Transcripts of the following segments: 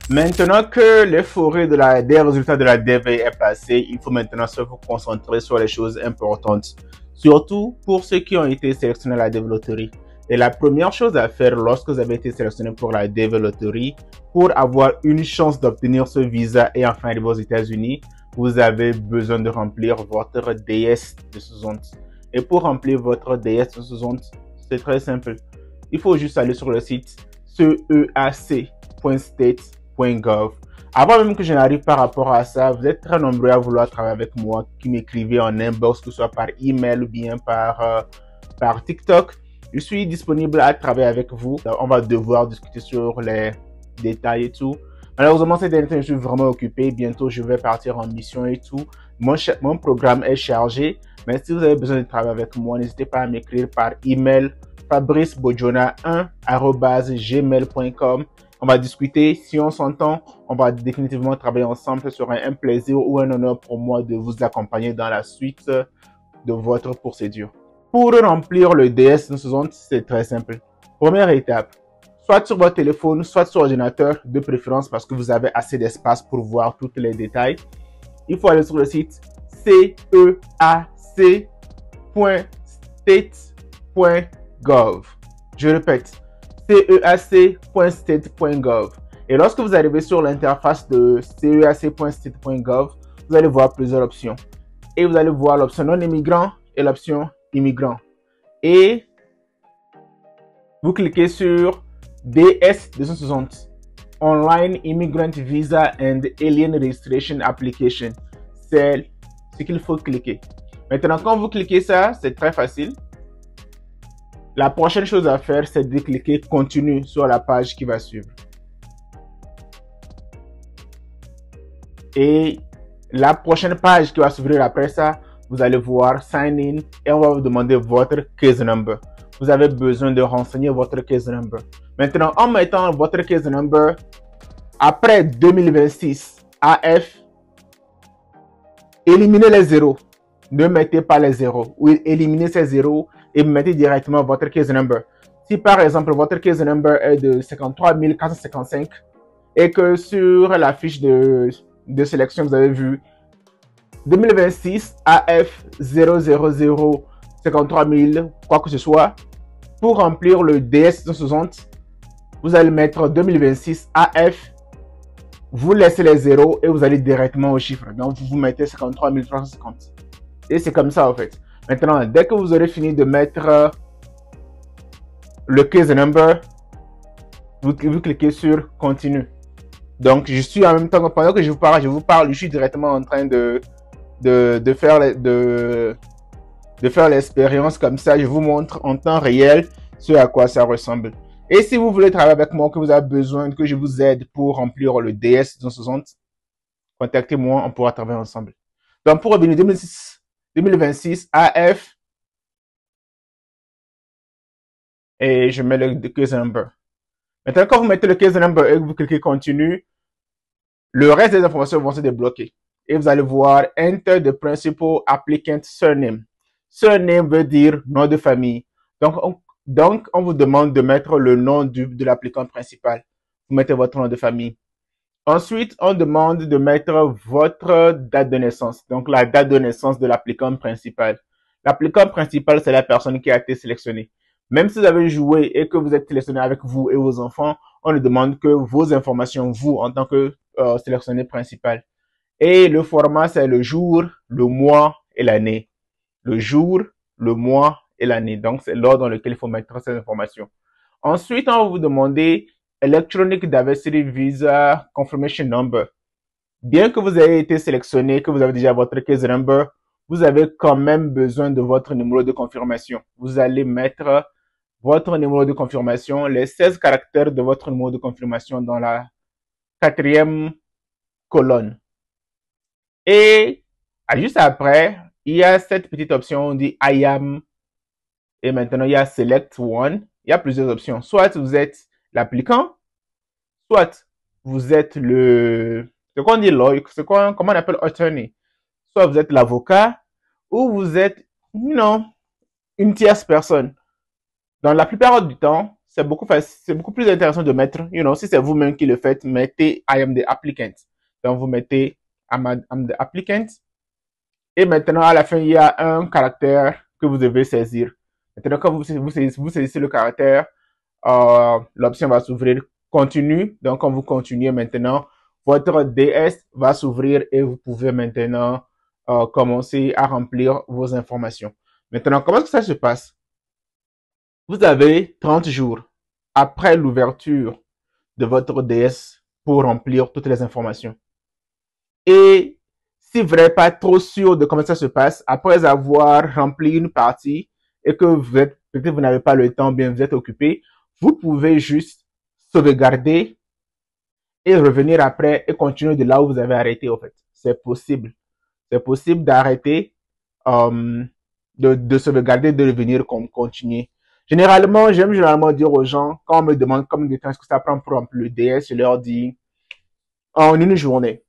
Maintenant que l'euphorie des résultats de la DV est passée, il faut maintenant se concentrer sur les choses importantes, surtout pour ceux qui ont été sélectionnés à la DV Lottery. Et la première chose à faire lorsque vous avez été sélectionné pour la DV Lottery, pour avoir une chance d'obtenir ce visa et enfin arriver aux États-Unis, vous avez besoin de remplir votre DS de 60. Et pour remplir votre DS de 60, c'est très simple. Il faut juste aller sur le site ceac.state.gov. Avant même que je n'arrive par rapport à ça, vous êtes très nombreux à vouloir travailler avec moi, qui m'écrivez en inbox, que ce soit par email ou bien par TikTok. Je suis disponible à travailler avec vous. On va devoir discuter sur les détails et tout. Malheureusement, cette dernière, je suis vraiment occupé. Bientôt, je vais partir en mission et tout. Mon programme est chargé. Mais si vous avez besoin de travailler avec moi, n'hésitez pas à m'écrire par email fabricebojona1@gmail.com. On va discuter. Si on s'entend, on va définitivement travailler ensemble. Ce sera un plaisir ou un honneur pour moi de vous accompagner dans la suite de votre procédure. Pour remplir le DS 60, c'est très simple. Première étape, soit sur votre téléphone, soit sur ordinateur, de préférence parce que vous avez assez d'espace pour voir tous les détails. Il faut aller sur le site ceac.state.gov. Je répète, ceac.state.gov. Et lorsque vous arrivez sur l'interface de ceac.state.gov, vous allez voir plusieurs options. Et vous allez voir l'option non immigrant et l'option immigrant. Et vous cliquez sur DS 260, Online Immigrant Visa and Alien Registration Application. C'est ce qu'il faut cliquer. Maintenant, quand vous cliquez ça, c'est très facile. La prochaine chose à faire, c'est de cliquer Continue sur la page qui va suivre. Et la prochaine page qui va s'ouvrir après ça, vous allez voir Sign In et on va vous demander votre case number. Vous avez besoin de renseigner votre case number. Maintenant, en mettant votre case number, après 2026 AF, éliminez les zéros. Ne mettez pas les zéros. Ou éliminez ces zéros et mettez directement votre case number. Si par exemple votre case number est de 53 455 et que sur la fiche de sélection, vous avez vu 2026 AF 000 53 000, quoi que ce soit, pour remplir le DS 260, vous allez mettre 2026 AF, vous laissez les zéros et vous allez directement au chiffre. Donc, vous mettez 53 350. Et c'est comme ça, en fait. Maintenant, dès que vous aurez fini de mettre le case number, vous cliquez sur Continue. Donc, je suis en même temps, pendant que je vous parle, je suis directement en train de faire l'expérience comme ça. Je vous montre en temps réel ce à quoi ça ressemble. Et si vous voulez travailler avec moi, que vous avez besoin que je vous aide pour remplir le DS 260, contactez-moi, on pourra travailler ensemble. Donc, pour revenir 2026 AF, et je mets le case number. Maintenant, quand vous mettez le case number et que vous cliquez Continue, le reste des informations vont se débloquer. Et vous allez voir Enter the principal applicant surname. Surname veut dire nom de famille. Donc, on vous demande de mettre le nom de l'applicant principal. Vous mettez votre nom de famille. Ensuite, on demande de mettre votre date de naissance. Donc, la date de naissance de l'applicant principal. L'applicant principal, c'est la personne qui a été sélectionnée. Même si vous avez joué et que vous êtes sélectionné avec vous et vos enfants, on ne demande que vos informations, vous, en tant que sélectionné principal. Et le format, c'est le jour, le mois et l'année. Le jour, le mois et l'année. Donc, c'est l'ordre dans lequel il faut mettre ces informations. Ensuite, on va vous demander Electronic Diversity Visa Confirmation Number. Bien que vous ayez été sélectionné, que vous avez déjà votre case number, vous avez quand même besoin de votre numéro de confirmation. Vous allez mettre votre numéro de confirmation, les 16 caractères de votre numéro de confirmation dans la 4e colonne. Et juste après, il y a cette petite option, on dit I am. Et maintenant, il y a Select One. Il y a plusieurs options. Soit vous êtes l'applicant, soit vous êtes c'est quoi on dit lawyer, comment on appelle attorney. Soit vous êtes l'avocat, ou vous êtes, une tierce personne. Dans la plupart du temps, c'est beaucoup plus intéressant de mettre, si c'est vous-même qui le faites, mettez I am the applicant. Donc, vous mettez I'm the applicant. Et maintenant, à la fin, il y a un caractère que vous devez saisir. Maintenant, quand vous saisissez le caractère, l'option va s'ouvrir continue. Donc, quand vous continuez maintenant, votre DS va s'ouvrir et vous pouvez maintenant commencer à remplir vos informations. Maintenant, comment est-ce que ça se passe? Vous avez 30 jours après l'ouverture de votre DS pour remplir toutes les informations. Et si vous n'êtes pas trop sûr de comment ça se passe, après avoir rempli une partie et que peut-être vous n'avez pas le temps, bien vous êtes occupé, vous pouvez juste sauvegarder et revenir après et continuer de là où vous avez arrêté, en fait. C'est possible. C'est possible d'arrêter, de sauvegarder, de revenir continuer. J'aime généralement dire aux gens, quand on me demande combien de temps est-ce que ça prend pour remplir le DS, je leur dis en une journée.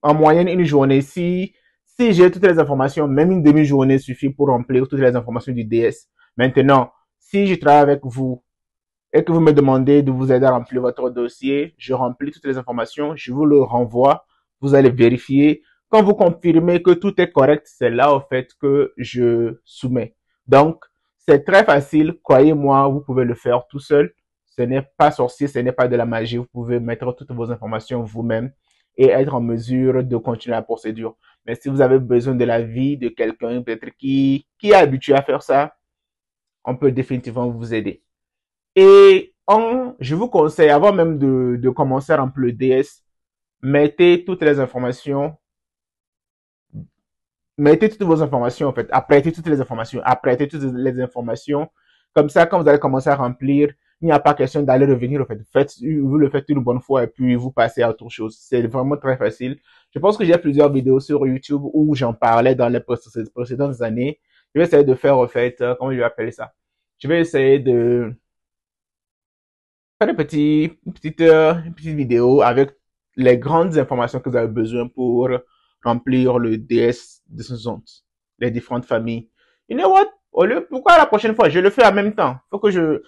En moyenne, une journée. Si j'ai toutes les informations, même une demi-journée suffit pour remplir toutes les informations du DS. Maintenant, si je travaille avec vous et que vous me demandez de vous aider à remplir votre dossier, je remplis toutes les informations, je vous le renvoie, vous allez vérifier. Quand vous confirmez que tout est correct, c'est là, au fait, que je soumets. Donc, c'est très facile. Croyez-moi, vous pouvez le faire tout seul. Ce n'est pas sorcier, ce n'est pas de la magie. Vous pouvez mettre toutes vos informations vous-même et être en mesure de continuer la procédure. Mais si vous avez besoin de l'avis de quelqu'un peut-être qui est habitué à faire ça, on peut définitivement vous aider. Et je vous conseille, avant même de commencer à remplir le DS, mettez toutes les informations, mettez toutes vos informations en fait, apprêtez toutes les informations, apprêtez toutes les informations. Comme ça, quand vous allez commencer à remplir, il n'y a pas question d'aller revenir en fait. Vous le faites une bonne fois et puis vous passez à autre chose. C'est vraiment très facile. Je pense que j'ai plusieurs vidéos sur YouTube où j'en parlais dans les précédentes années. Je vais essayer de faire en fait, comment je vais appeler ça? Je vais essayer de faire une petite vidéo avec les grandes informations que vous avez besoin pour remplir le DS de ce zone, les différentes familles. You know what? Pourquoi la prochaine fois? Je le fais en même temps. Faut que j'ai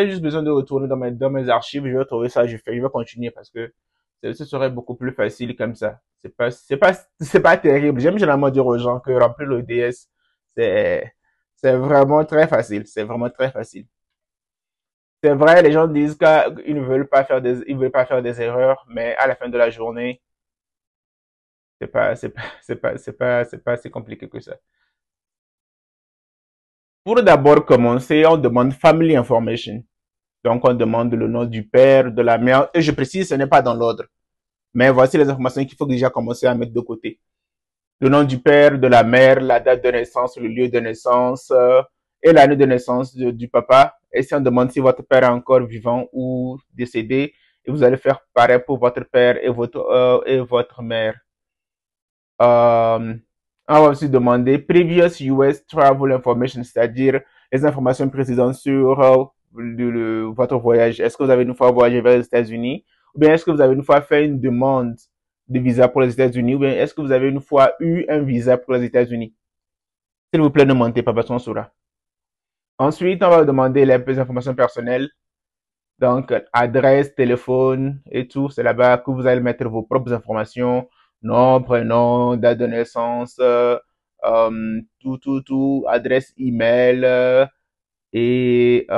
juste besoin de retourner dans mes archives, je vais trouver ça, je vais continuer parce que ce serait beaucoup plus facile comme ça. C'est pas terrible. J'aime généralement dire aux gens que remplir le DS, c'est, c'est vraiment très facile. C'est vraiment très facile. C'est vrai, les gens disent qu'ils ne veulent pas ils veulent pas faire des erreurs, mais à la fin de la journée, c'est pas si compliqué que ça. Pour d'abord commencer, on demande family information. Donc, on demande le nom du père, de la mère, et je précise, ce n'est pas dans l'ordre. Mais voici les informations qu'il faut déjà commencer à mettre de côté. Le nom du père, de la mère, la date de naissance, le lieu de naissance, et l'année de naissance du papa. Et si on demande si votre père est encore vivant ou décédé, et vous allez faire pareil pour votre père et votre mère. On va aussi demander previous US travel information, c'est-à-dire les informations précédentes sur votre voyage. Est-ce que vous avez une fois voyagé vers les États-Unis? Ou bien est-ce que vous avez une fois fait une demande de visa pour les États-Unis? Ou bien est-ce que vous avez une fois eu un visa pour les États-Unis? S'il vous plaît, ne mentez pas parce qu'on saura. Ensuite, on va vous demander les informations personnelles. Donc, adresse, téléphone et tout, c'est là-bas que vous allez mettre vos propres informations, nom, prénom, date de naissance, tout, adresse email et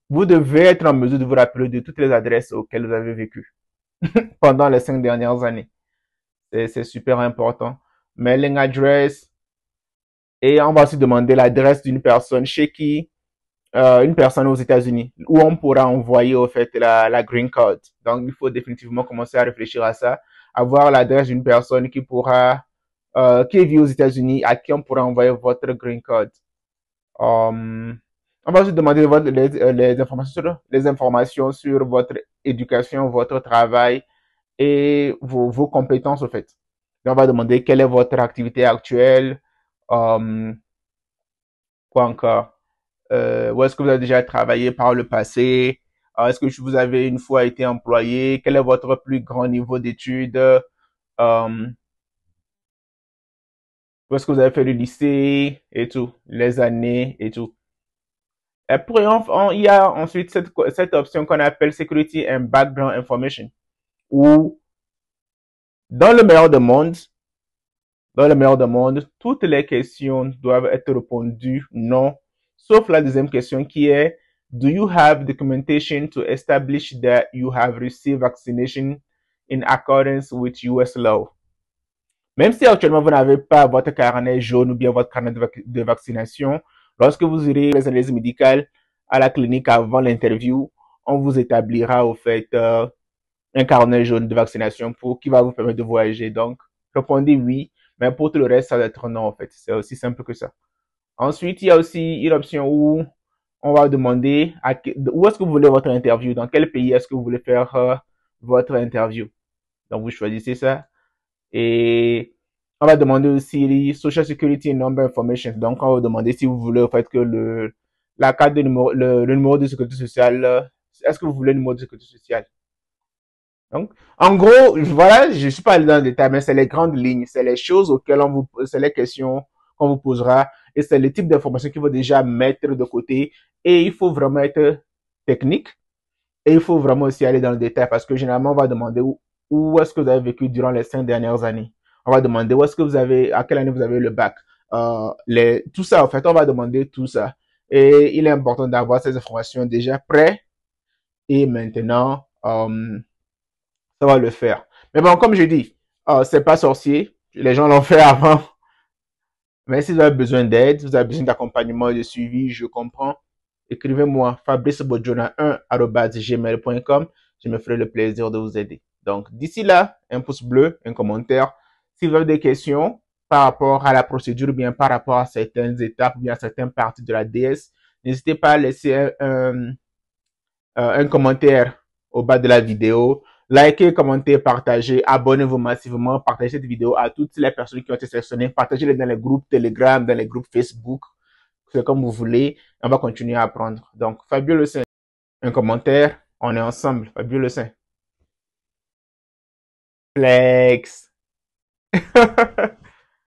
vous devez être en mesure de vous rappeler de toutes les adresses auxquelles vous avez vécu pendant les 5 dernières années. C'est super important. Mailing address et on va aussi demander l'adresse d'une personne chez qui une personne aux États-Unis où on pourra envoyer au fait la green card. Donc il faut définitivement commencer à réfléchir à ça, avoir l'adresse d'une personne qui vit aux États-Unis à qui on pourra envoyer votre green card. On va aussi demander les informations sur votre éducation, votre travail et vos compétences au fait. Donc, on va demander quelle est votre activité actuelle, euh, quoi encore. Où est-ce que vous avez déjà travaillé par le passé? Est-ce que vous avez une fois été employé? Quel est votre plus grand niveau d'études? Où est-ce que vous avez fait le lycée et tout? Les années et tout. Il y a ensuite cette option qu'on appelle Security and Background Information, où dans le meilleur des mondes, toutes les questions doivent être répondues non, sauf la deuxième question qui est Do you have documentation to establish that you have received vaccination in accordance with US law? Même si actuellement vous n'avez pas votre carnet jaune ou bien votre carnet de vaccination, lorsque vous irez les analyses médicales à la clinique avant l'interview, on vous établira au fait un carnet jaune de vaccination qui va vous permettre de voyager. Donc, répondez oui, mais pour tout le reste, ça va être non en fait. C'est aussi simple que ça. Ensuite, il y a aussi une option où on va demander où est-ce que vous voulez votre interview, dans quel pays est-ce que vous voulez faire votre interview. Donc, vous choisissez ça. Et on va demander aussi les Social Security Number Information. Donc, on va demander si vous voulez, au fait, que la carte de numéro, le numéro de sécurité sociale, est-ce que vous voulez le numéro de sécurité sociale? Donc, en gros, voilà, je suis pas allé dans le détail, mais c'est les grandes lignes, c'est les choses auxquelles c'est les questions qu'on vous posera, et c'est le type d'informations qu'il faut déjà mettre de côté, et il faut vraiment être technique, et il faut vraiment aussi aller dans le détail, parce que généralement, on va demander où est-ce que vous avez vécu durant les 5 dernières années. On va demander où est-ce que à quelle année vous avez le bac. Tout ça, en fait, on va demander tout ça. Et il est important d'avoir ces informations déjà prêtes, et maintenant, ça va le faire. Mais bon, comme je dis, c'est pas sorcier. Les gens l'ont fait avant. Mais si vous avez besoin d'aide, vous avez besoin d'accompagnement et de suivi, je comprends. Écrivez-moi fabricebodjona1@gmail.com. Je me ferai le plaisir de vous aider. Donc, d'ici là, un pouce bleu, un commentaire. Si vous avez des questions par rapport à la procédure, ou bien par rapport à certaines étapes, ou bien à certaines parties de la DS, n'hésitez pas à laisser un commentaire au bas de la vidéo. Likez, commentez, partagez, abonnez-vous massivement, partagez cette vidéo à toutes les personnes qui ont été sélectionnées, partagez-les dans les groupes Telegram, dans les groupes Facebook, c'est comme vous voulez. On va continuer à apprendre. Donc, Fabio Le Saint, un commentaire, on est ensemble. Fabio Le Saint. Flex.